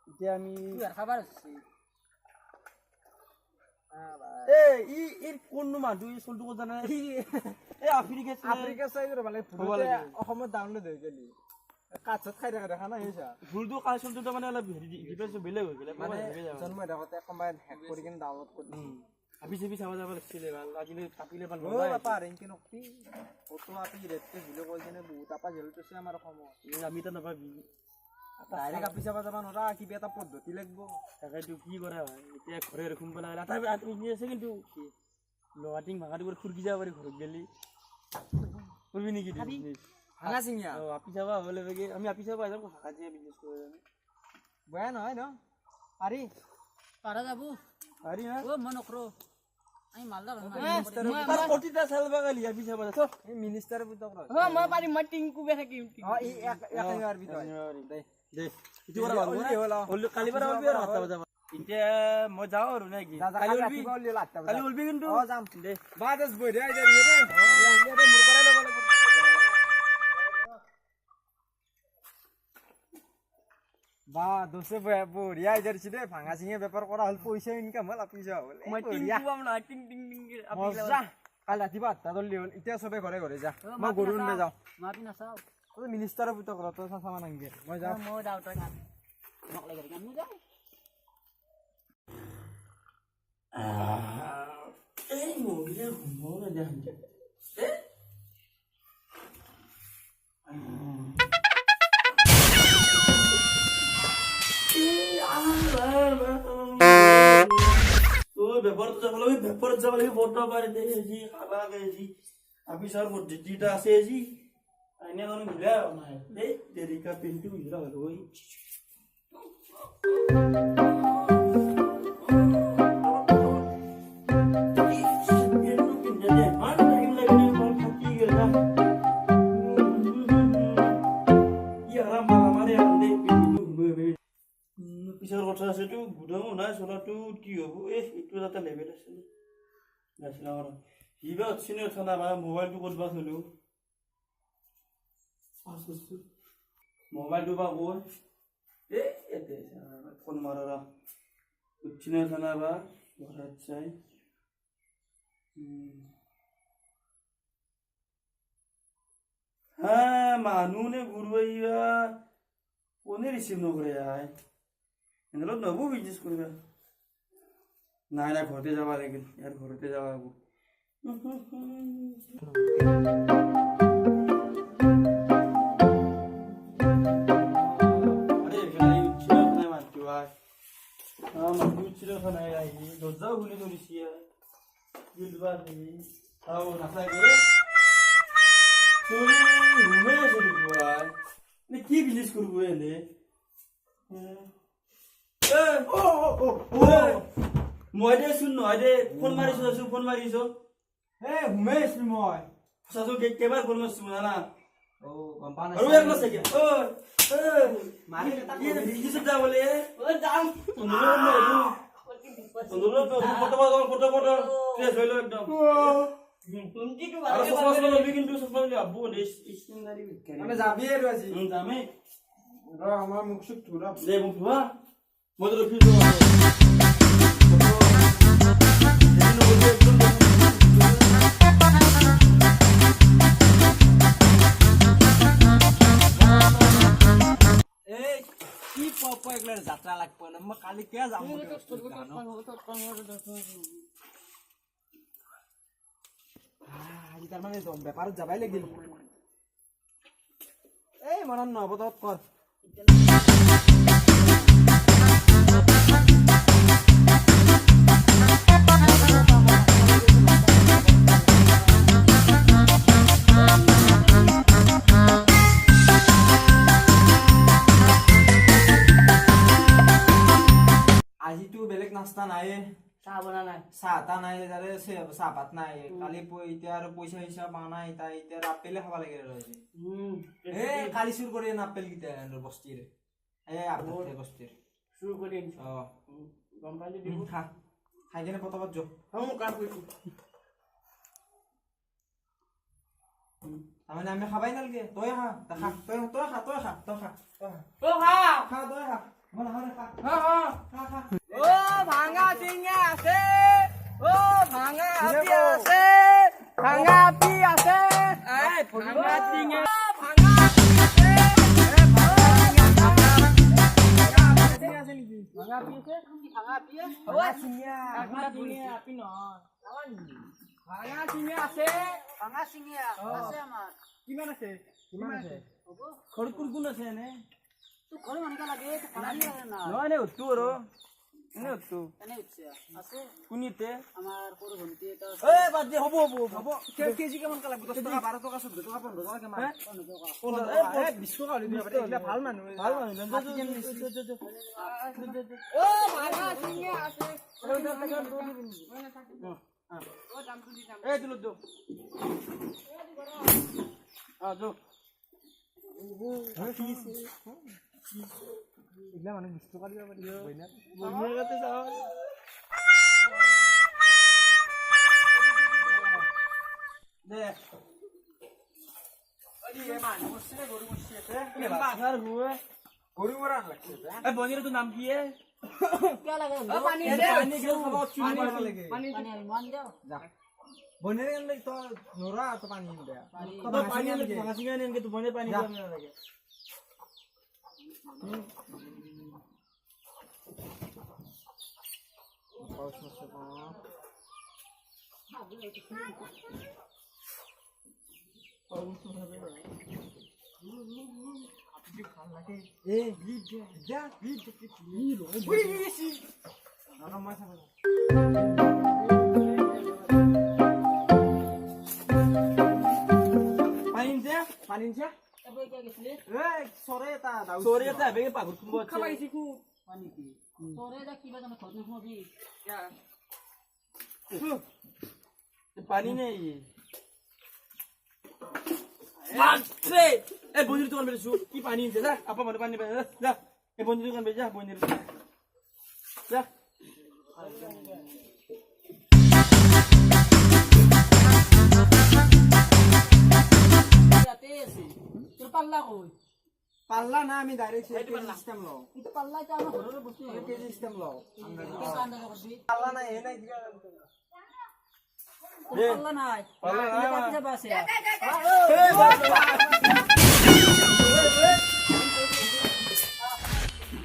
এতিয়া আমি খাবাৰ কোননো মানুহ এই চলটো ক'ত জানে আফ্ৰিকা চাইডৰ মানে অসমত ডাউনলোড হৈ গেলি কাছত খাই থকা দেখা নাই হৈছা ভুলটো কালেকশ্যনটো মানে অলপ ডিফাৰেঞ্চ বেলেগ হৈ গ'লে মানে জন্ম থাকোতে কম্বাইন হেক কৰি কিনে ডাউনলোড কৰি আপি চাবি চাব যাব লাগিছিলে ভাল আজিলৈ কাটিলে ভাল নহয় বাপা ৰেংকে নকবি ফটো আপি ৰেটকে ভিডিঅ' কৰি কিনে বহুত আপা জেলত আছে আমাৰ অসমত আমি এটা নাপাবি ডাইৰেক্ট আপি চাব যাব নোৱাৰা কিবা এটা পদ্ধতি লাগিব তাকেতো কি কৰা হয় এতিয়া ঘৰে ৰখোন পেলাই এটা আছে কিন্তু লৱাটিং ভাঙাটো কৰি খুৰকি যাব পাৰি ঘৰত গেলি কৰিবি নেকি ভাঙা চিঙিয়া আপি চাব হ'লে আমি আপি চাব যাম ভাঙা চিঙিয়া বিজনেছ কৰি আমি বেয়া নহয় ন পাৰি পাৰা যাব পাৰি না ও মই নকৰো আমি মালদা তাৰ প্ৰতিটা চাল বাগালি আপি চাব যা এই মিনিষ্টাৰ বুদ্ধ কৰা ও মই পাৰি মই টিংকু বে থাকিম এই একেবাৰ বিতয় দে ইটো কৰা ভাল হ'ল কালি পৰা অলবি আৰু 8টা বজা এতিয়া মই যাওঁ আৰু নে কি কালি অলবি কিন্তু অ যাম দে বাদস বৈ দে আইদা ৰে মোৰ কৰাই ল'ব লাগিব বা দোসে বঢ়িয়া আইদা দিছি দে ভাঙা চিঙে বেপাৰ কৰা হ'ল পইচা ইনকাম হ'ল আপি যাও মই টিংকু আম না টিং টিং টিং আপি যা কাল ৰাতিপুৱা 8টা জলদি হ'ল এতিয়া সবে ঘৰে ঘৰে যা মই গৰু নে যাওঁ মাপি নাচাও তই মিনিষ্টাৰৰ পুত ঘৰত তই চামা নাংগে মই যাওঁ মই যাওঁ তই কাম মোক লাগে কাম মই যাওঁ এই মহিলা ঘুমাও না যান বেপাৰত যাব লাগে বৰ্তা পাৰি দে আজি খাবা আজি অফিচৰ পদ্ধতিটা আছে আজি আইনে কোনো মিলা নাই দেই দেৰিকা পিনটো মিলা হ'ল ঐ পিছৰ কথা আছে তো গুদামো নাই চলাটো কি হ'ব এইটো এটা লেভেল আছে হিবা চিনে থানা বা মোবাইলটো ক'তবা থলো মোবাইলটো বা ক'ত এতে ফোন মাৰা চিনে থানা বা ঘৰত চাই হ্যাঁ মানুহ নে গুৰুয়া কোনে ৰিচিভ নকৰে আই এনেলত নবো বিজনেছ কৰিবা নাই না ঘৰতে যাব লাগিল ইয়াৰ ঘৰতে যাব লাগিব আরে ভাই উচ্ছিল না মারতো আই মারতো উচ্ছিল না আই দরজা খুলে ধরিছি গিলবা নেই তাও না থাকে চুরি রুমে চুরি করায় নে কি বিজনেস করব এনে মই দে শুন নহয় দে ফোন মাৰিছো হে উমেশ মই সাজু কেবাৰ ফোন মাৰিছো জানা ও গম্পা না আৰু এক মাস কি মাৰি এটা কি বিজি যা বলে ও যাম ফটো ফ্রেশ হইলো একদম তুমি কি ভালো সসমান লবি কিন্তু সসমান লবি আবু দে স্কিনদারি বিক্রি আমি যাবি আর আজি যামে র আমার মুখ সুখ ধুরা দে মুখ ধুয়া মদ রখি দো এই কি পপ একলার যাত্রা লাগবে না মই কালি কে যাম আজি তার মানে ব্যাপারত যাবাই লাগিল এই মনন নবদত কর আজিতো বেলেগ নাস্তা নাই চাহ বনা নাই চাহ তা নাই যাৰে চাহপাত নাই কালি এতিয়া আৰু পইচা হিচাপ পা নাই তাই এতিয়া আপেলে খাব লাগে ৰইছে কালি চুৰ কৰি আপেল কিটা বস্তিৰ আপেল বস্তিৰ চুৰ কৰি গম পালি দিব খাই কেনে পতাপত যো মোক কাম কৰিছো তাৰমানে আমি খাবাই নালাগে তই খা তই খা ও ভাঙা চিঙা আছে ও ভাঙা আপি আছে ভাঙা আপি আছে এই ভাঙা চিঙা ভাঙা আপি আছে ভাঙা আপি আছে ভাঙা আপি ও চিঙা ভাঙা চিঙা আপি নহয় ভাঙা চিঙা আছে ভাঙা চিঙিয়া আছে আমাৰ কিমান আছে হ'ব ঘৰত কোন আছে এনে তোক ঘৰে মানিকা লাগে তোক ভাঙা লাগে না নহয় এনে উঠো আৰু এনে উঠো এনে উঠছে আছে কোনিতে আমাৰ সৰু ভণ্টি এটা এ বাদ দে হ'ব কেজি কিমান লাগব 10 টকা 12 টকা 14 টকা 15 টকা কিমান 20 টকা হ'লে দিব পাৰে এইগিলা ভাল মানুহ ভাল মানুহ ও ভাঙা চিঙা আছে এই দিলো দিও যো এইগিলা মানুহ 20 টকা দিব পাৰিব বহিয়ে গাতে যাও দে বাঘার হুয়ে গরু মরা লাগছে এ বনির তো নাম কি है কিয় লাগে ও পানী এ দে পানি গেল সব চুরি মারবা লাগে পানী আমি মান দিও যা বনের গেলে তো নোরা তো পানি দে তো পানি লাগে ভাঙা সিঙ্গা নেন के तो बने पानी करने लगे এ লিড যা লিড কি লো না মাথা पानी से পানি যা এবাৰ কিয় গৈছিলি এ সরে তা দাও सोरे था बेगे पागुर कुंबो খাবাইছি কু পানী কি তোৰে যা কিবা জানো ঘৰত নোসোমাবি पानी नहीं मात्रे ए बनिर दुकान पे सु की पानी दे जा apa mana पानी पे जा ए बनिर दुकान पे जा बनिर जा ইয়াতে আছে তোৰ পাল্লা কই পাল্লা না আমি ডাইৰেক্ট সিস্টেম লো কিন্তু পাল্লা এটা আমাৰ ঘৰৰ বস্তু হয় কেজি সিস্টেম লো কেঁচা আন্দাজ কৰবি পাল্লা না এ নাই দিবা পাল্লা নাই পাল্লা নাই, কাটি যাবা আছে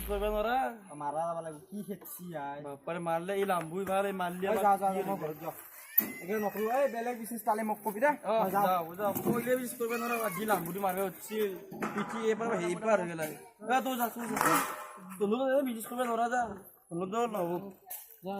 করবে নরা মারা যাবা লাগব কি হেছি আই বাপারে মারলে এই লাম্বুই ভারে মারলি যা যা যা মই ঘৰত যা একে নকৰো এই বেলেগ বিজনেস তালে মোক কবি দে যা যাও যাও কইলে বিশ করবে নরা আজি লাম্বুটি মারবে হচ্ছে পিটি এবার হেই পার হয়ে গেল তো যা তো লোক বিশ করবে নরা যা লোক তো নব যা